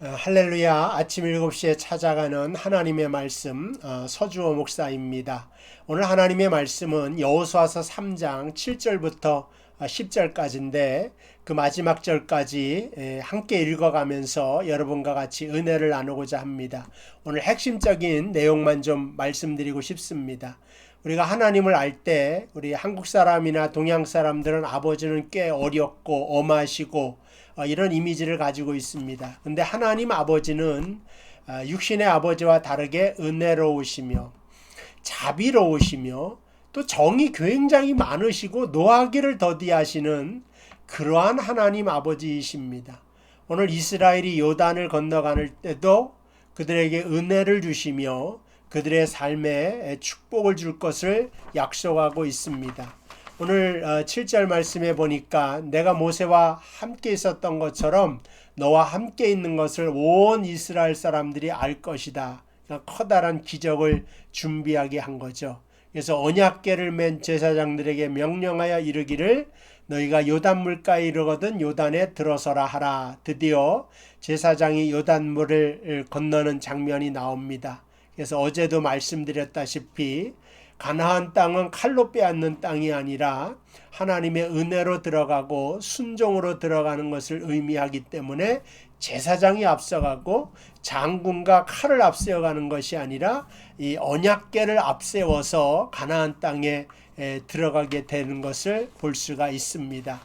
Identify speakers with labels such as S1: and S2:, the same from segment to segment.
S1: 할렐루야. 아침 7시에 찾아가는 하나님의 말씀 서주호 목사입니다. 오늘 하나님의 말씀은 여호수아서 3장 7절부터 10절까지인데 그 마지막 절까지 함께 읽어가면서 여러분과 같이 은혜를 나누고자 합니다. 오늘 핵심적인 내용만 좀 말씀드리고 싶습니다. 우리가 하나님을 알 때 우리 한국 사람이나 동양 사람들은 아버지는 꽤 어렵고 엄하시고 이런 이미지를 가지고 있습니다. 근데 하나님 아버지는 육신의 아버지와 다르게 은혜로우시며 자비로우시며 또 정이 굉장히 많으시고 노하기를 더디하시는 그러한 하나님 아버지이십니다. 오늘 이스라엘이 요단을 건너가는 때도 그들에게 은혜를 주시며 그들의 삶에 축복을 줄 것을 약속하고 있습니다. 오늘 7절 말씀에 보니까 내가 모세와 함께 있었던 것처럼 너와 함께 있는 것을 온 이스라엘 사람들이 알 것이다. 그러니까 커다란 기적을 준비하게 한 거죠. 그래서 언약궤를 맨 제사장들에게 명령하여 이르기를 너희가 요단 물가에 이르거든 요단에 들어서라 하라. 드디어 제사장이 요단물을 건너는 장면이 나옵니다. 그래서 어제도 말씀드렸다시피 가나안 땅은 칼로 빼앗는 땅이 아니라 하나님의 은혜로 들어가고 순종으로 들어가는 것을 의미하기 때문에 제사장이 앞서가고 장군과 칼을 앞세워가는 것이 아니라 이 언약궤를 앞세워서 가나안 땅에 들어가게 되는 것을 볼 수가 있습니다.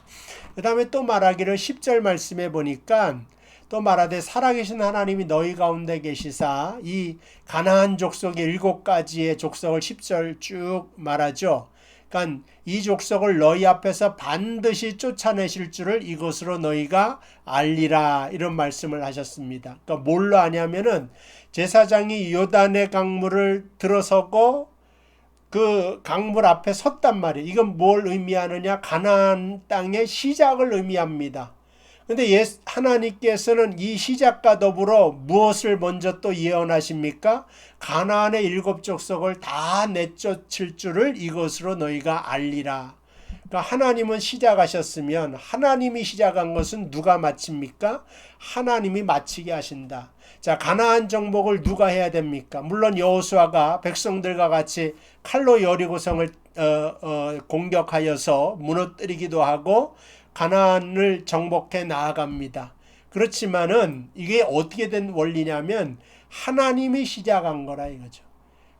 S1: 그 다음에 또 말하기를 10절 말씀에 보니까 또 말하되 살아계신 하나님이 너희 가운데 계시사 이 가나안 족속의 7가지의 족속을 10절 쭉 말하죠. 그러니까 이 족속을 너희 앞에서 반드시 쫓아내실 줄을 이것으로 너희가 알리라 이런 말씀을 하셨습니다. 그러니까 뭘로 아냐면은 제사장이 요단의 강물을 들어서고 그 강물 앞에 섰단 말이에요. 이건 뭘 의미하느냐? 가나안 땅의 시작을 의미합니다. 근데 하나님께서는 이 시작과 더불어 무엇을 먼저 또 예언하십니까? 가나안의 7족속을 다 내쫓을 줄을 이것으로 너희가 알리라. 그러니까 하나님은 시작하셨으면 하나님이 시작한 것은 누가 마칩니까? 하나님이 마치게 하신다. 자, 가나안 정복을 누가 해야 됩니까? 물론 여호수아가 백성들과 같이 칼로 여리고성을 공격하여서 무너뜨리기도 하고 가나안을 정복해 나아갑니다. 그렇지만은 이게 어떻게 된 원리냐면 하나님이 시작한 거라 이거죠.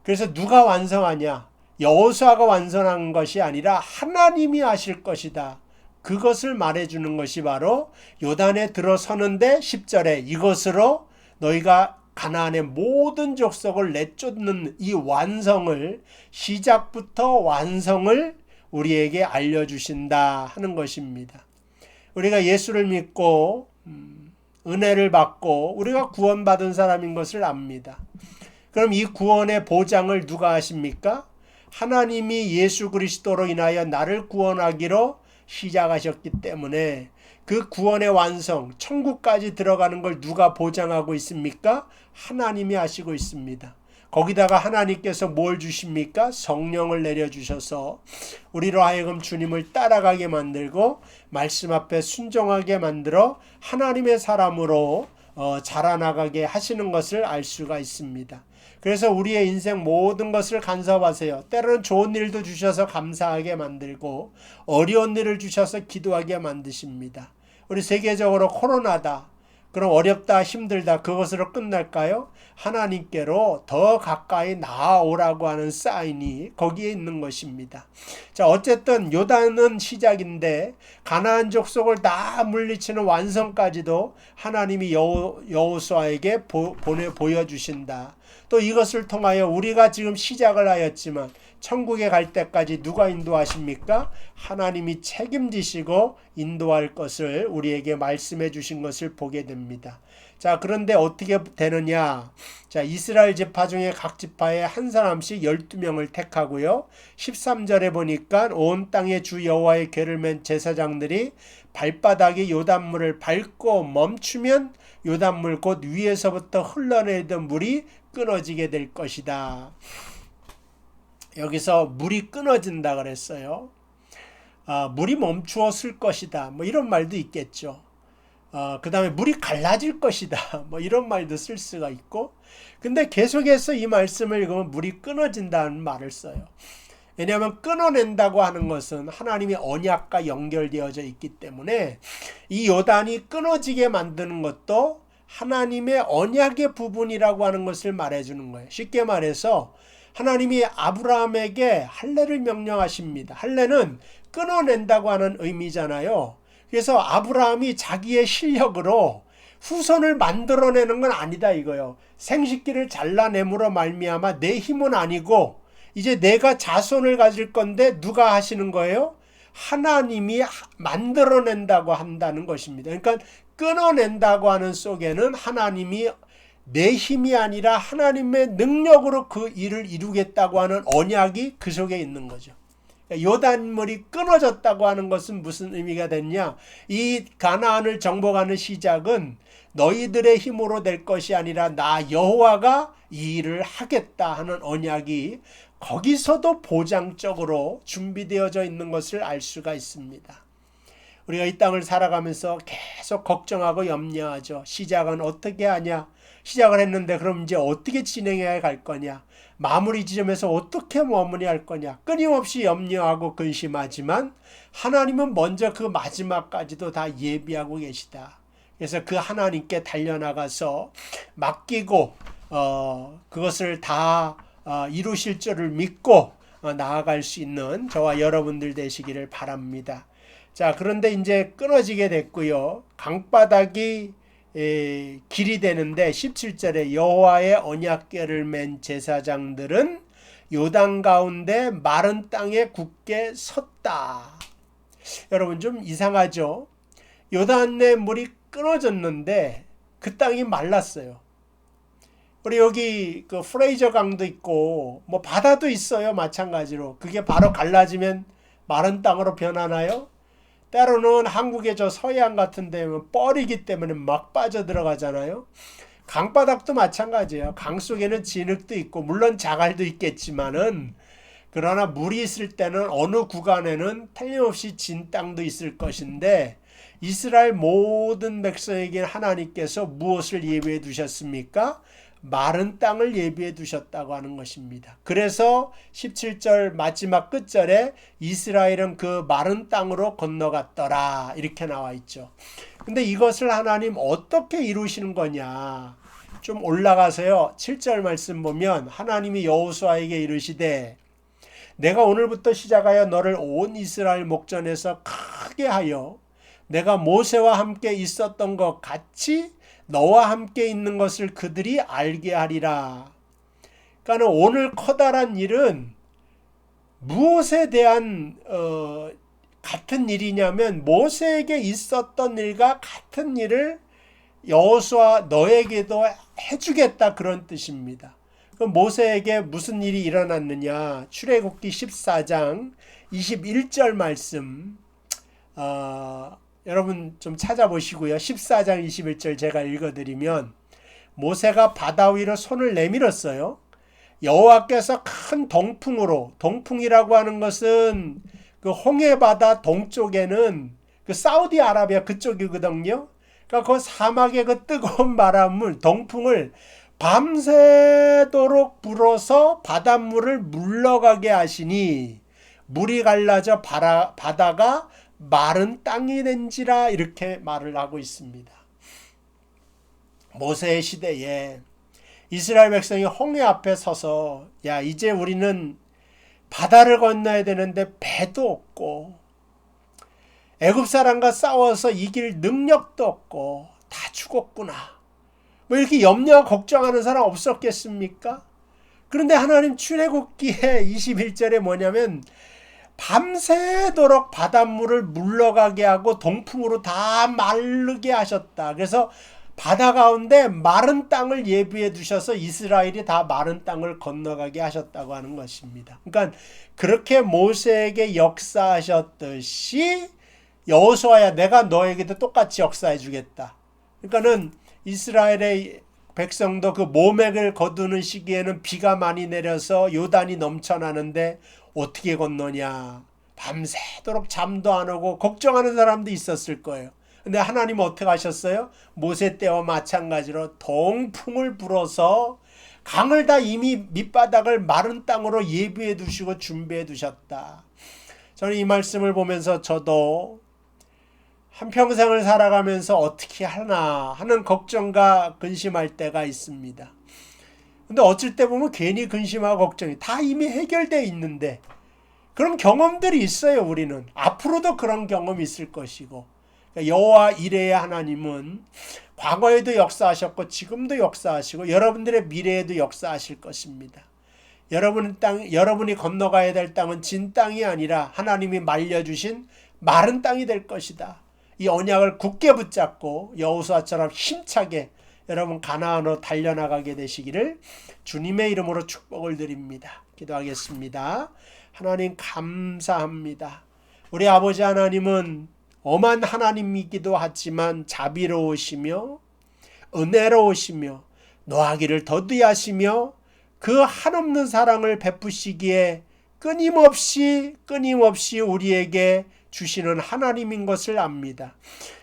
S1: 그래서 누가 완성하냐? 여호수아가 완성한 것이 아니라 하나님이 하실 것이다. 그것을 말해주는 것이 바로 요단에 들어서는데 10절에 이것으로 너희가 가나안의 모든 족속을 내쫓는 이 완성을 시작부터 완성을 우리에게 알려주신다 하는 것입니다. 우리가 예수를 믿고 은혜를 받고 우리가 구원받은 사람인 것을 압니다. 그럼 이 구원의 보장을 누가 하십니까? 하나님이 예수 그리스도로 인하여 나를 구원하기로 시작하셨기 때문에 그 구원의 완성, 천국까지 들어가는 걸 누가 보장하고 있습니까? 하나님이 하시고 있습니다. 거기다가 하나님께서 뭘 주십니까? 성령을 내려주셔서 우리로 하여금 주님을 따라가게 만들고 말씀 앞에 순종하게 만들어 하나님의 사람으로 자라나가게 하시는 것을 알 수가 있습니다. 그래서 우리의 인생 모든 것을 간섭하세요. 때로는 좋은 일도 주셔서 감사하게 만들고 어려운 일을 주셔서 기도하게 만드십니다. 우리 세계적으로 코로나다. 그럼 어렵다 힘들다 그것으로 끝날까요? 하나님께로 더 가까이 나아오라고 하는 사인이 거기에 있는 것입니다. 자, 어쨌든 요단은 시작인데 가나안 족속을 다 물리치는 완성까지도 하나님이 여호수아에게 보여주신다. 또 이것을 통하여 우리가 지금 시작을 하였지만 천국에 갈 때까지 누가 인도하십니까? 하나님이 책임지시고 인도할 것을 우리에게 말씀해 주신 것을 보게 됩니다. 자, 그런데 어떻게 되느냐? 자, 이스라엘 지파 중에 각 지파에 한 사람씩 12명을 택하고요. 13절에 보니까 온 땅의 주 여호와의 궤를 맨 제사장들이 발바닥이 요단물을 밟고 멈추면 요단물 곧 위에서부터 흘러내리던 물이 끊어지게 될 것이다. 여기서 물이 끊어진다 그랬어요. 물이 멈추었을 것이다. 뭐 이런 말도 있겠죠. 그 다음에 물이 갈라질 것이다. 뭐 이런 말도 쓸 수가 있고, 근데 계속해서 이 말씀을 읽으면 물이 끊어진다는 말을 써요. 왜냐하면 끊어낸다고 하는 것은 하나님의 언약과 연결되어져 있기 때문에 이 요단이 끊어지게 만드는 것도 하나님의 언약의 부분이라고 하는 것을 말해주는 거예요. 쉽게 말해서 하나님이 아브라함에게 할례를 명령하십니다. 할례는 끊어낸다고 하는 의미잖아요. 그래서 아브라함이 자기의 실력으로 후손을 만들어내는 건 아니다 이거요. 생식기를 잘라냄으로 말미암아 내 힘은 아니고 이제 내가 자손을 가질 건데 누가 하시는 거예요? 하나님이 만들어낸다고 한다는 것입니다. 그러니까 끊어낸다고 하는 속에는 하나님이 내 힘이 아니라 하나님의 능력으로 그 일을 이루겠다고 하는 언약이 그 속에 있는 거죠. 요단물이 끊어졌다고 하는 것은 무슨 의미가 됐냐? 이 가나안을 정복하는 시작은 너희들의 힘으로 될 것이 아니라 나 여호와가 이 일을 하겠다 하는 언약이 거기서도 보장적으로 준비되어져 있는 것을 알 수가 있습니다. 우리가 이 땅을 살아가면서 계속 걱정하고 염려하죠. 시작은 어떻게 하냐? 시작을 했는데 그럼 이제 어떻게 진행해야 갈 거냐? 마무리 지점에서 어떻게 마무리할 거냐? 끊임없이 염려하고 근심하지만 하나님은 먼저 그 마지막까지도 다 예비하고 계시다. 그래서 그 하나님께 달려나가서 맡기고 그것을 다 이루실 줄을 믿고 나아갈 수 있는 저와 여러분들 되시기를 바랍니다. 자, 그런데 이제 끊어지게 됐고요. 강바닥이 길이 되는데 17절에 여호와의 언약궤를 맨 제사장들은 요단 가운데 마른 땅에 굳게 섰다. 여러분 좀 이상하죠? 요단의 물이 끊어졌는데 그 땅이 말랐어요. 우리 여기 그 프레이저 강도 있고 뭐 바다도 있어요. 마찬가지로. 그게 바로 갈라지면 마른 땅으로 변하나요? 때로는 한국의 저 서해안 같은 데는 뻘이기 때문에 막 빠져 들어가잖아요. 강바닥도 마찬가지예요. 강 속에는 진흙도 있고 물론 자갈도 있겠지만은 그러나 물이 있을 때는 어느 구간에는 틀림없이 진 땅도 있을 것인데 이스라엘 모든 백성에게 하나님께서 무엇을 예비해 두셨습니까? 마른 땅을 예비해 두셨다고 하는 것입니다. 그래서 17절 마지막 끝절에 이스라엘은 그 마른 땅으로 건너갔더라 이렇게 나와 있죠. 근데 이것을 하나님 어떻게 이루시는 거냐? 좀 올라가서요. 7절 말씀 보면 하나님이 여호수아에게 이르시되 내가 오늘부터 시작하여 너를 온 이스라엘 목전에서 크게 하여 내가 모세와 함께 있었던 것 같이 너와 함께 있는 것을 그들이 알게 하리라. 그러니까 오늘 커다란 일은 무엇에 대한 같은 일이냐면 모세에게 있었던 일과 같은 일을 여호수아 너에게도 해주겠다 그런 뜻입니다. 그럼 모세에게 무슨 일이 일어났느냐? 출애굽기 14장 21절 말씀 여러분 좀 찾아보시고요. 14장 21절 제가 읽어드리면 모세가 바다 위로 손을 내밀었어요. 여호와께서 큰 동풍으로, 동풍이라고 하는 것은 그 홍해바다 동쪽에는 그 사우디아라비아 그쪽이거든요. 그러니까 그 사막의 그 뜨거운 바람을, 동풍을 밤새도록 불어서 바닷물을 물러가게 하시니 물이 갈라져 바다가 마른 땅이 된지라 이렇게 말을 하고 있습니다. 모세의 시대에 이스라엘 백성이 홍해 앞에 서서 야 이제 우리는 바다를 건너야 되는데 배도 없고 애굽 사람과 싸워서 이길 능력도 없고 다 죽었구나. 뭐 이렇게 염려 걱정하는 사람 없었겠습니까? 그런데 하나님 출애굽기의 21절에 뭐냐면 밤새도록 바닷물을 물러가게 하고 동풍으로 다 마르게 하셨다. 그래서 바다 가운데 마른 땅을 예비해 두셔서 이스라엘이 다 마른 땅을 건너가게 하셨다고 하는 것입니다. 그러니까 그렇게 모세에게 역사하셨듯이 여호수아야 내가 너에게도 똑같이 역사해 주겠다. 그러니까는 이스라엘의 백성도 그 모맥을 거두는 시기에는 비가 많이 내려서 요단이 넘쳐나는데 어떻게 건너냐. 밤새도록 잠도 안 오고 걱정하는 사람도 있었을 거예요. 근데 하나님은 어떻게 하셨어요? 모세 때와 마찬가지로 동풍을 불어서 강을 다 이미 밑바닥을 마른 땅으로 예비해 두시고 준비해 두셨다. 저는 이 말씀을 보면서 저도 한평생을 살아가면서 어떻게 하나 하는 걱정과 근심할 때가 있습니다. 근데 어쩔 때 보면 괜히 근심하고 걱정이 다 이미 해결되어 있는데 그런 경험들이 있어요. 우리는 앞으로도 그런 경험이 있을 것이고, 여호와 이레의 하나님은 과거에도 역사하셨고 지금도 역사하시고 여러분들의 미래에도 역사하실 것입니다. 여러분이 건너가야 될 땅은 진 땅이 아니라 하나님이 말려주신 마른 땅이 될 것이다. 이 언약을 굳게 붙잡고 여호수아처럼 힘차게 여러분 가나안으로 달려나가게 되시기를 주님의 이름으로 축복을 드립니다. 기도하겠습니다. 하나님 감사합니다. 우리 아버지 하나님은 엄한 하나님이기도 하지만 자비로우시며 은혜로우시며 노하기를 더디하시며 그 한없는 사랑을 베푸시기에 끊임없이 우리에게 주시는 하나님인 것을 압니다.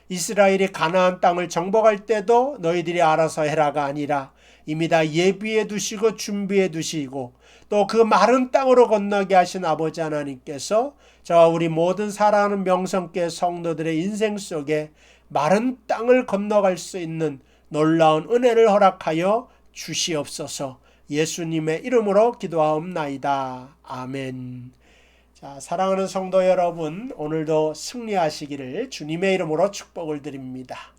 S1: 이스라엘이 가나안 땅을 정복할 때도 너희들이 알아서 해라가 아니라 이미 다 예비해 두시고 준비해 두시고 또 그 마른 땅으로 건너게 하신 아버지 하나님께서 저와 우리 모든 사랑하는 명성교회 성도들의 인생 속에 마른 땅을 건너갈 수 있는 놀라운 은혜를 허락하여 주시옵소서. 예수님의 이름으로 기도하옵나이다. 아멘. 자, 사랑하는 성도 여러분, 오늘도 승리하시기를 주님의 이름으로 축복을 드립니다.